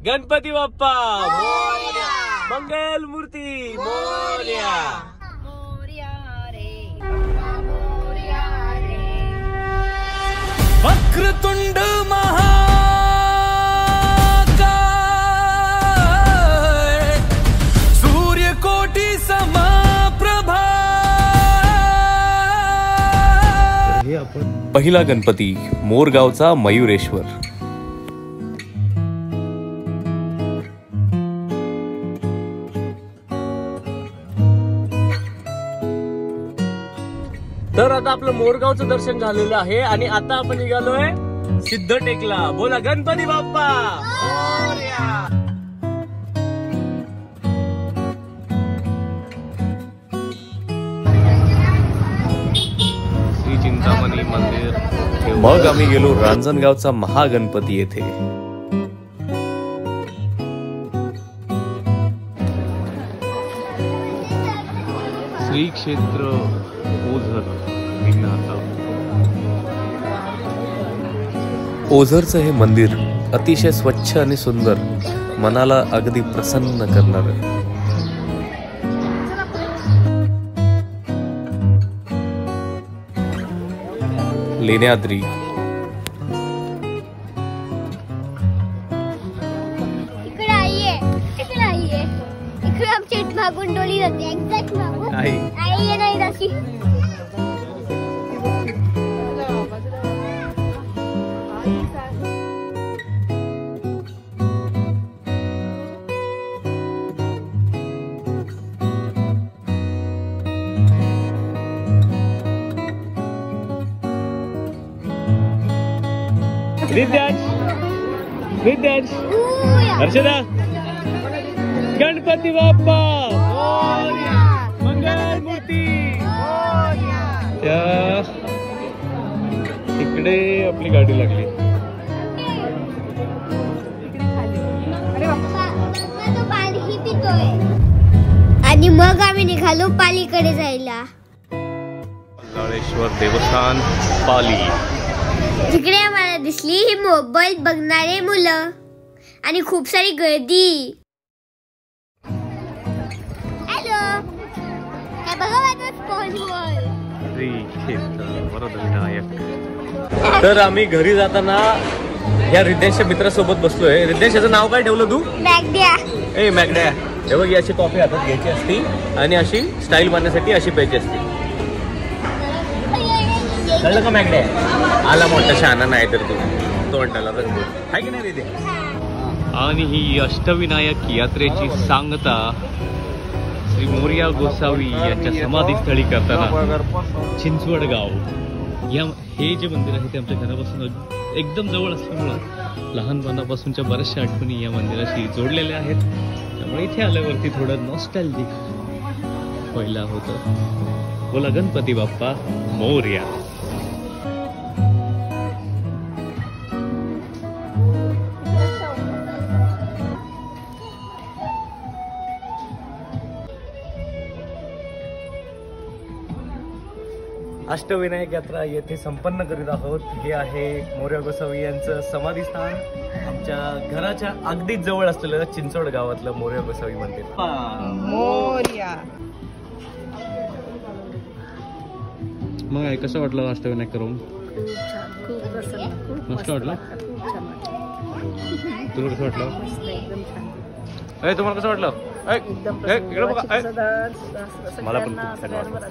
गणपती बाप्पा मोरया, मंगल मूर्ती मोरया, मोरया रे बाप्पा मोरया रे। वक्रतुंड महाकाय, सूर्यकोटी समप्रभा। हे आपण पहिला गणपती मोरगावचा मयुरेश्वर। तर आता आपलं मोरगावचं दर्शन झालेलं आहे आणि आता आपण निघालोय सिद्धटेकला। बोला गणपती बाप्पा मोरया। श्री चिंतामणी मंदिर। मग आम्ही गेलो रांजणगावचा महागणपती येथे। श्री क्षेत्र ओझरचं हे मंदिर अतिशय स्वच्छ आणि सुंदर, मनाला अगदी प्रसन्न करणार। लेण्याद्री, इकडे आईये, इकडे आईये, इकडे आमच्या मागून डोली जाते, एक्झॅक्ट मागून आई आहे नाही तशी। विद्यार्थ हर्षदा, गणपती बाप्पा मोरया, मंगल मूर्ती मोरया। इकडे आपली गाडी लागली। पाणी पितोय आणि मग आम्ही निघालो पालीकडे जायला। काळेश्वर देवस्थान पाली। तिकडे आम्हाला दिसली ही मोबाईल बघणारे मुलं आणि खूप सारी गर्दी। हॅलो, काय बघा माझं स्पॉन्सर श्री क्षेत्र वरदविनायक। तर आम्ही घरी जाताना या रिद्धेशच्या मित्रासोबत बसलोय। रिद्धेश, याचं नाव काय ठेवलं तू? मॅगड्या। ए मॅगड्या, हे बघ, अशी कॉफी हातात घ्यायची असती आणि अशी स्टाईल मारण्यासाठी अशी प्यायची असते। कळलं का मॅगड्या? आला मोठा शहाणा नाही तर तू तोंडाला रंग आहे की नाही रिद्धे? आणि ही अष्टविनायक यात्रेची सांगता श्री मोरया गोसावी यांच्या समाधीस्थळी करताना चिंचवड गाव या हे जे मंदिर आहे ते आमच्या घरापासून एकदम जवळ असल्यामुळं लहानपणापासूनच्या बऱ्याचशा आठवणी या मंदिराशी जोडलेल्या आहेत। त्यामुळे इथे आल्यावरती थोडं नॉस्टॅल्जिक पहिला होतं। बोला गणपती बाप्पा मोरया। अष्टविनायक यात्रा येथे संपन्न करीत आहोत। हे आहे मोरया गोसावी यांचं समाधीस्थान, आमच्या घराच्या अगदी जवळ असलेलं चिंचवड गावातलं मोरया गोसावी मंदिर मोरया। मग कसं वाटलं अष्टविनायक करून? खूप प्रसन्न, मस्त वाटलं? खूप छान वाटलं। तुला कसं वाटलं? एकदम छान। तुम्हाला कसं वाटलं? एकदम मला पण खूप छान वाटलं।